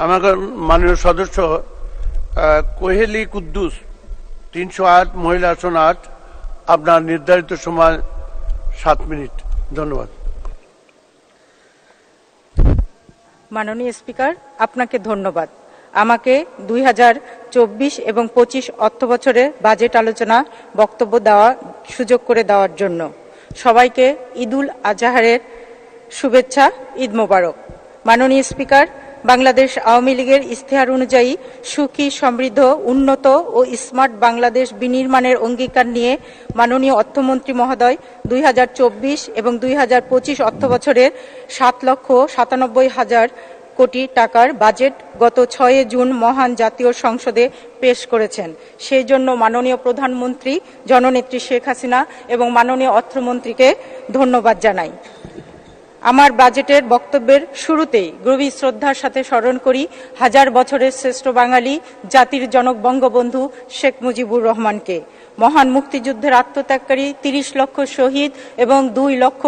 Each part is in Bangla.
আমাদের মাননীয় সদস্য কোহেলি কুদ্দুস 308 মহিলা আসন 8 আপনার নির্ধারিত সময় 7 মিনিট। ধন্যবাদ। মাননীয় স্পিকার, আপনাকে ধন্যবাদ আমাকে 2024 এবং 25 অর্থ বছরের বাজেট আলোচনা বক্তব্য দেওয়ার সুযোগ করে দেওয়ার জন্য। সবাইকে ঈদুল আজহারের শুভেচ্ছা, ঈদ মোবারক। মাননীয় স্পিকার, বাংলাদেশ আওয়ামী লীগের ইশতেহার অনুযায়ী সুখী, সমৃদ্ধ, উন্নত ও স্মার্ট বাংলাদেশ বিনির্মাণের অঙ্গীকার নিয়ে মাননীয় অর্থমন্ত্রী মহোদয় 2024 এবং 2025 অর্থ বছরের 7,97,000 কোটি টাকার বাজেট গত 6 জুন মহান জাতীয় সংসদে পেশ করেছেন। সেই জন্য মাননীয় প্রধানমন্ত্রী জননেত্রী শেখ হাসিনা এবং মাননীয় অর্থমন্ত্রীকে ধন্যবাদ জানাই। আমার বাজেটের বক্তব্যের শুরুতেই গভীর শ্রদ্ধার সাথে স্মরণ করি হাজার বছরের শ্রেষ্ঠ বাঙালি, জাতির জনক বঙ্গবন্ধু শেখ মুজিবুর রহমানকে। মহান মুক্তিযুদ্ধের আত্মত্যাগকারী 30 লক্ষ শহীদ এবং 2 লক্ষ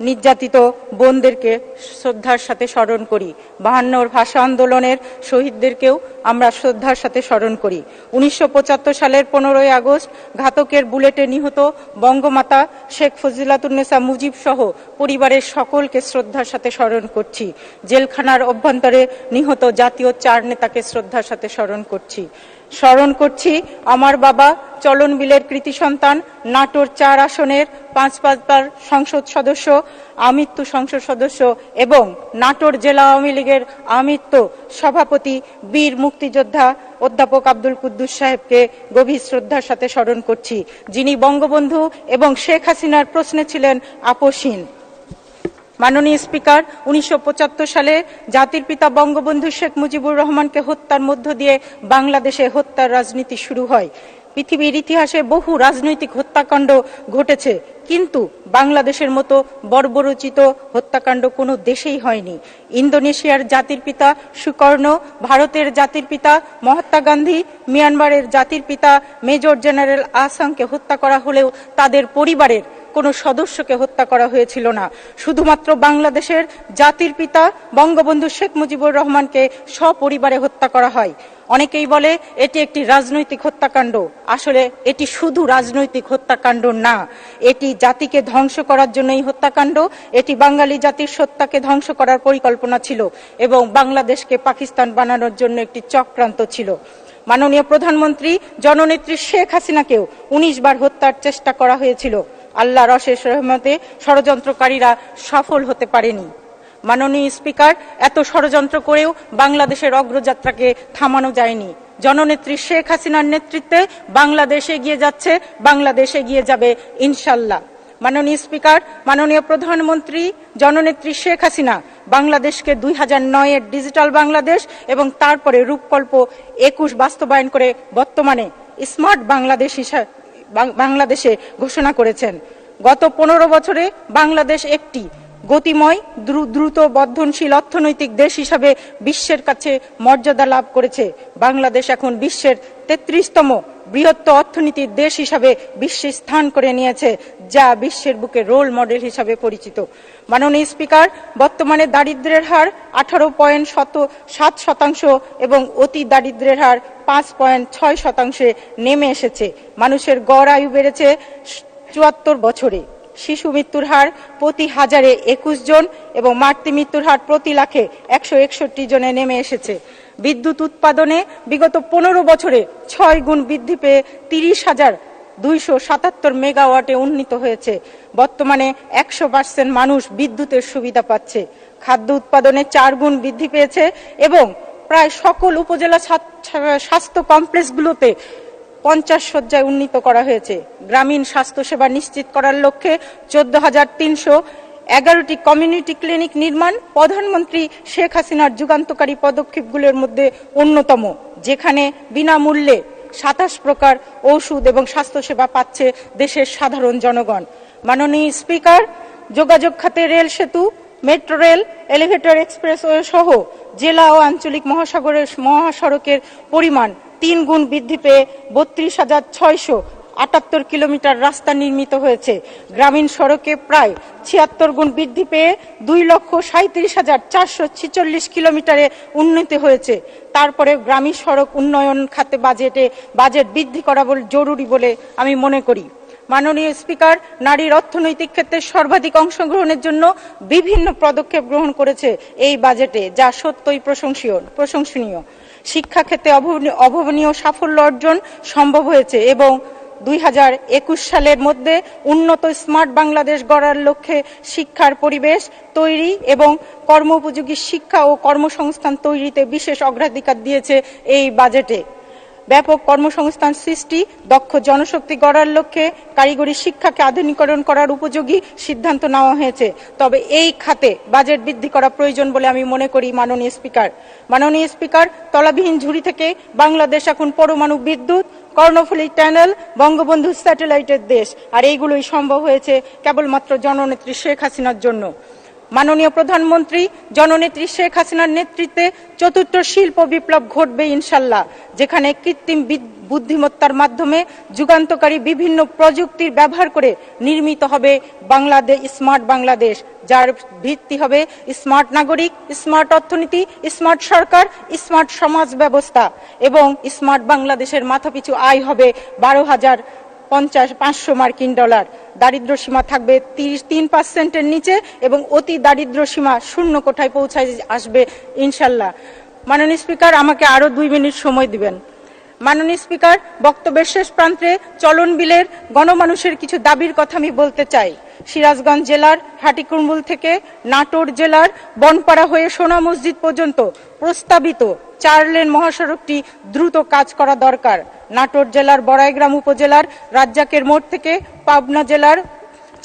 নির্যাতিত বোনদেরকে শ্রদ্ধার সাথে স্মরণ করি। 52 ভাষা আন্দোলনের শহীদদেরকেও আমরা শ্রদ্ধার সাথে স্মরণ করি। 1975 সালের 15 আগস্ট ঘাতকের বুলেটে নিহত বঙ্গমাতা শেখ ফজিলাতুন্নেসা মুজিব সহ পরিবারের সকলকে শ্রদ্ধার সাথে স্মরণ করছি। জেলখানার অভ্যন্তরে নিহত জাতীয় 4 নেতাকে শ্রদ্ধার সাথে স্মরণ করছি আমার বাবা চলন বিলের কৃতি সন্তান, নাটোর 4 আসনের 5 বার সংসদ সদস্য, আমৃত্যু সংসদ সদস্য এবং নাটোর জেলা আওয়ামী লীগের আমৃত্যু সভাপতি বীর মুক্তিযোদ্ধা অধ্যাপক আব্দুল কুদ্দুস সাহেবকে গভীর শ্রদ্ধার সাথে স্মরণ করছি, যিনি বঙ্গবন্ধু এবং শেখ হাসিনার প্রশ্নে ছিলেন আপোষহীন। মাননীয় স্পিকার, 1975 সালে জাতির পিতা বঙ্গবন্ধু শেখ মুজিবুর রহমানকে হত্যার মধ্য দিয়ে বাংলাদেশে হত্যার রাজনীতি শুরু হয়। পৃথিবীর ইতিহাসে বহু রাজনৈতিক হত্যাকাণ্ড ঘটেছে, কিন্তু বাংলাদেশের মতো বর্বরোচিত হত্যাকাণ্ড কোনো দেশেই হয়নি। ইন্দোনেশিয়ার জাতির পিতা সুকর্ণ, ভারতের জাতির পিতা মহাত্মা গান্ধী, মিয়ানমারের জাতির পিতা মেজর জেনারেল আসাংকে হত্যা করা হলেও তাদের পরিবারের কোনো সদস্যকে হত্যা করা হয়েছিল না। শুধুমাত্র বাংলাদেশের জাতির পিতা বঙ্গবন্ধু শেখ মুজিবুর রহমানকে সপরিবারে হত্যা করা হয়। অনেকেই বলে এটি একটি রাজনৈতিক হত্যাকাণ্ড। আসলে এটি শুধু রাজনৈতিক হত্যাকাণ্ড না, এটি জাতিকে ধ্বংস করার জন্যই হত্যাকাণ্ড। এটি বাঙালি জাতির সত্তাকে ধ্বংস করার পরিকল্পনা ছিল এবং বাংলাদেশকে পাকিস্তান বানানোর জন্য একটি চক্রান্ত ছিল। মাননীয় প্রধানমন্ত্রী জননেত্রী শেখ হাসিনাকেও 19 বার হত্যার চেষ্টা করা হয়েছিল। আল্লাহর অশেষ রহমতে ষড়যন্ত্রকারীরা সফল হতে পারেনি। মাননীয় স্পিকার, এত ষড়যন্ত্র করেও বাংলাদেশের অগ্রযাত্রাকে থামানো যায়নি। জননেত্রী শেখ হাসিনার নেতৃত্বে বাংলাদেশ এগিয়ে যাচ্ছে, বাংলাদেশ এগিয়ে যাবে ইনশাল্লাহ। মাননীয় স্পিকার, মাননীয় প্রধানমন্ত্রী জননেত্রী শেখ হাসিনা বাংলাদেশকে 2009-এর ডিজিটাল বাংলাদেশ এবং তারপরে রূপকল্প 21 বাস্তবায়ন করে বর্তমানে স্মার্ট বাংলাদেশে ঘোষণা করেছেন। গত 15 বছরে বাংলাদেশ একটি গতিময়, দ্রুত বর্ধনশীল অর্থনৈতিক দেশ হিসাবে বিশ্বের কাছে মর্যাদা লাভ করেছে। বাংলাদেশ এখন বিশ্বের 33তম বৃহত্তম অর্থনীতির দেশ হিসাবে বিশ্বে স্থান করে নিয়েছে, যা বিশ্বের বুকে রোল মডেল হিসাবে পরিচিত। মাননীয় স্পিকার, বর্তমানে দারিদ্র্যের হার 18.7% এবং অতি দারিদ্র্যের হার 5.6% নেমে এসেছে। মানুষের গড় আয়ু বেড়েছে 74 বছরে। শিশু মৃত্যুর হার প্রতি 1000-এ 21 জন এবং মাতৃ মৃত্যুর হার প্রতি লাখে 161 জনে নেমে এসেছে। বিদ্যুৎ উৎপাদনে বিগত 15 বছরে 6 গুণ বৃদ্ধি পেয়ে 30,277 মেগাওয়াটে উন্নীত হয়েছে। বর্তমানে 100% মানুষ বিদ্যুতের সুবিধা পাচ্ছে। খাদ্য উৎপাদনে 4 গুণ বৃদ্ধি পেয়েছে এবং প্রায় সকল উপজেলা স্বাস্থ্য কমপ্লেক্সগুলোতে 50 শয্যায় উন্নীত করা হয়েছে। গ্রামীণ স্বাস্থ্যসেবা নিশ্চিত করার লক্ষ্যে 14,311টি কমিউনিটি ক্লিনিক নির্মাণ প্রধানমন্ত্রী শেখ হাসিনার যুগান্তকারী পদক্ষেপগুলোর মধ্যে অন্যতম, যেখানে বিনামূল্যে 27 প্রকার ওষুধ এবং স্বাস্থ্যসেবা পাচ্ছে দেশের সাধারণ জনগণ। মাননীয় স্পিকার, যোগাযোগ খাতে রেল সেতু, মেট্রো রেল, এলিভেটর, এক্সপ্রেসওয়ে সহ জেলা ও আঞ্চলিক মহাসড়কের পরিমাণ 3 গুণ বৃদ্ধি পেয়ে 32,600 78 কিলোমিটার রাস্তা নির্মিত হয়েছে। গ্রামীণ সড়কে প্রায় 76 গুণ বৃদ্ধি পেয়ে 2,37,446 কিলোমিটারে উন্নতি হয়েছে। তারপরে গ্রামীণ সড়ক উন্নয়ন খাতে বাজেট বৃদ্ধি করা জরুরি বলে আমি মনে করি। মাননীয় স্পিকার নারীর অর্থনৈতিক ক্ষেত্রে সর্বাধিক অংশগ্রহণের জন্য বিভিন্ন পদক্ষেপ গ্রহণ করেছে এই বাজেটে, যা সত্যই প্রশংসনীয়। শিক্ষা ক্ষেত্রে অভাবনীয় সাফল্য অর্জন সম্ভব হয়েছে এবং 2021 সালের মধ্যে উন্নত স্মার্ট বাংলাদেশ গড়ার লক্ষ্যে শিক্ষার পরিবেশ তৈরি এবং কর্মোপযোগী শিক্ষা ও কর্মসংস্থান তৈরিতে বিশেষ অগ্রাধিকার দিয়েছে এই বাজেটে। ব্যাপক কর্মসংস্থান সৃষ্টি, দক্ষ জনশক্তি গড়ার লক্ষ্যে কারিগরি শিক্ষাকে আধুনিকরণ করার উপযোগী সিদ্ধান্ত নেওয়া হয়েছে। তবে এই খাতে বাজেট বৃদ্ধি করা প্রয়োজন বলে আমি মনে করি। মাননীয় স্পিকার, তলাবিহীন ঝুড়ি থেকে বাংলাদেশ এখন পরমাণু বিদ্যুৎ, কর্ণফুলী টানেল, বঙ্গবন্ধু স্যাটেলাইটের দেশ, আর এইগুলোই সম্ভব হয়েছে কেবলমাত্র জননেত্রী শেখ হাসিনার জন্য। মাননীয় প্রধানমন্ত্রী জননেত্রী শেখ হাসিনার নেতৃত্বে চতুর্থ শিল্প বিপ্লব ঘটবে ইনশাল্লাহ, যেখানে কৃত্রিম বুদ্ধিমত্তার মাধ্যমে যুগান্তকারী বিভিন্ন প্রযুক্তির ব্যবহার করে নির্মিত হবে স্মার্ট বাংলাদেশ, যার ভিত্তি হবে স্মার্ট নাগরিক, স্মার্ট অর্থনীতি, স্মার্ট সরকার, স্মার্ট সমাজ ব্যবস্থা এবং স্মার্ট বাংলাদেশের মাথাপিছু আয় হবে 12,500 মার্কিন ডলার। দারিদ্র সীমা থাকবে 3% নিচে এবং অতি দারিদ্র সীমা শূন্য কোঠায় পৌঁছায় আসবে ইনশাল্লাহ। মাননীয় স্পিকার, আমাকে আরো 2 মিনিট সময় দিবেন। মাননীয় স্পিকার, বক্তব্যের শেষ প্রান্তে চলন বিলের গণমানুষের কিছু দাবির কথা আমি বলতে চাই। সিরাজগঞ্জ জেলার হাটিকুমরুল থেকে নাটোর জেলার বনপাড়া হয়ে সোনা মসজিদ পর্যন্ত প্রস্তাবিত 4 লেন মহাসড়কটি দ্রুত কাজ করা দরকার। নাটোর জেলার বড়াইগ্রাম উপজেলার রাজ্জাকের মোড় থেকে পাবনা জেলার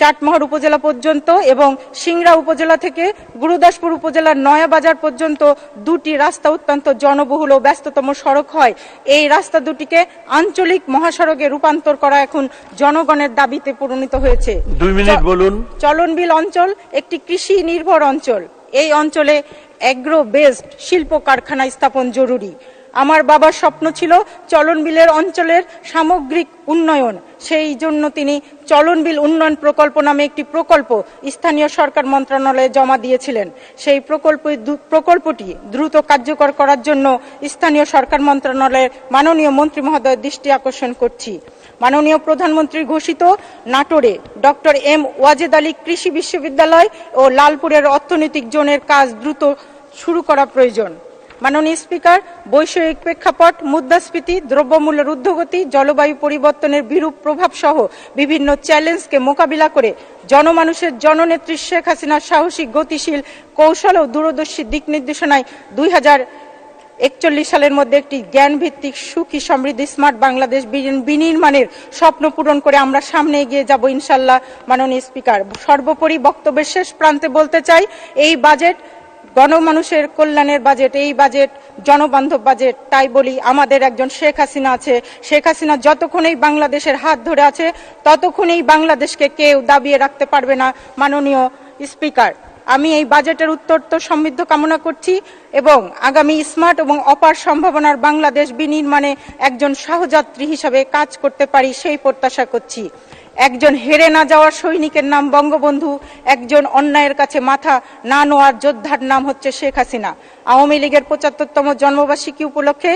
চাটমোহর উপজেলা পর্যন্ত এবং সিংড়া উপজেলা থেকে গুরুদাসপুর উপজেলার নয়াবাজার পর্যন্ত 2টি রাস্তা অত্যন্ত জনবহুল ও ব্যস্ততম সড়ক হয়। এই রাস্তা দুটিকে আঞ্চলিক মহাসড়কে রূপান্তর করা এখন জনগণের দাবিতে পরিণত হয়েছে। 2 মিনিট বলুন। চলনবিল অঞ্চল একটি কৃষি নির্ভর অঞ্চল। এই অঞ্চলে অ্যাগ্রো বেসড শিল্প কারখানা স্থাপন জরুরি। আমার বাবার স্বপ্ন ছিল চলনবিলের অঞ্চলের সামগ্রিক উন্নয়ন। সেই জন্য তিনি চলনবিল উন্নয়ন প্রকল্প নামে একটি প্রকল্প স্থানীয় সরকার মন্ত্রণালয়ে জমা দিয়েছিলেন। সেই প্রকল্পটি দ্রুত কার্যকর করার জন্য স্থানীয় সরকার মন্ত্রণালয়ের মাননীয় মন্ত্রী মহোদয়ের দৃষ্টি আকর্ষণ করছি। মাননীয় প্রধানমন্ত্রী ঘোষিত নাটোরে ডক্টর এম ওয়াজেদ আলী কৃষি বিশ্ববিদ্যালয় ও লালপুরের অর্থনৈতিক জোনের কাজ দ্রুত শুরু করা প্রয়োজন। মাননীয় স্পিকার, বৈষয়িক প্রেক্ষাপট, মুদ্রাস্ফীতি, দ্রব্যমূল্যের ঊর্ধ্বগতি, জলবায়ু পরিবর্তনের বিরূপ প্রভাব সহ বিভিন্ন চ্যালেঞ্জকে মোকাবিলা করে জনমানুষের জননেত্রী শেখ হাসিনার সাহসী, গতিশীল, কৌশল ও দূরদর্শী দিক নির্দেশনায় 2041 সালের মধ্যে একটি জ্ঞানভিত্তিক সুখী সমৃদ্ধি স্মার্ট বাংলাদেশ বিনির্মাণের স্বপ্ন পূরণ করে আমরা সামনে এগিয়ে যাব ইনশাল্লাহ। মাননীয় স্পিকার, সর্বোপরি বক্তব্যের শেষ প্রান্তে বলতে চাই, এই বাজেট গণমানুষের কল্যাণের বাজেট, এই বাজেট জনবান্ধব বাজেট। তাই বলি, আমাদের একজন শেখ হাসিনা আছে। শেখ হাসিনা যতক্ষণ এই বাংলাদেশের হাত ধরে আছে ততক্ষণ এই বাংলাদেশকে কেউ দাবিয়ে রাখতে পারবে না। মাননীয় স্পিকার, আমি এই বাজেটের উত্তরোত্তর সমৃদ্ধ কামনা করছি এবং আগামী স্মার্ট এবং অপার সম্ভাবনার বাংলাদেশ বিনির্মাণে একজন সহযাত্রী হিসাবে কাজ করতে পারি সেই প্রত্যাশা করছি। একজন হেরে না যাওয়া সৈনিকের নাম বঙ্গবন্ধু, একজন অন্যায়ের কাছে মাথা না নোয়ার যোদ্ধার নাম হচ্ছে শেখ হাসিনা। আওয়ামী লীগের 75তম জন্মবার্ষিকী উপলক্ষে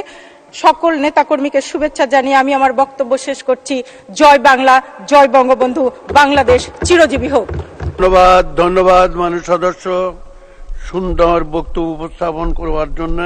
সকল নেতাকর্মীকে শুভেচ্ছা জানিয়ে আমি আমার বক্তব্য শেষ করছি। জয় বাংলা, জয় বঙ্গবন্ধু, বাংলাদেশ চিরজীবী হোক। ধন্যবাদ মাননীয় সদস্য সুন্দর বক্তব্য উপস্থাপন করবার জন্য।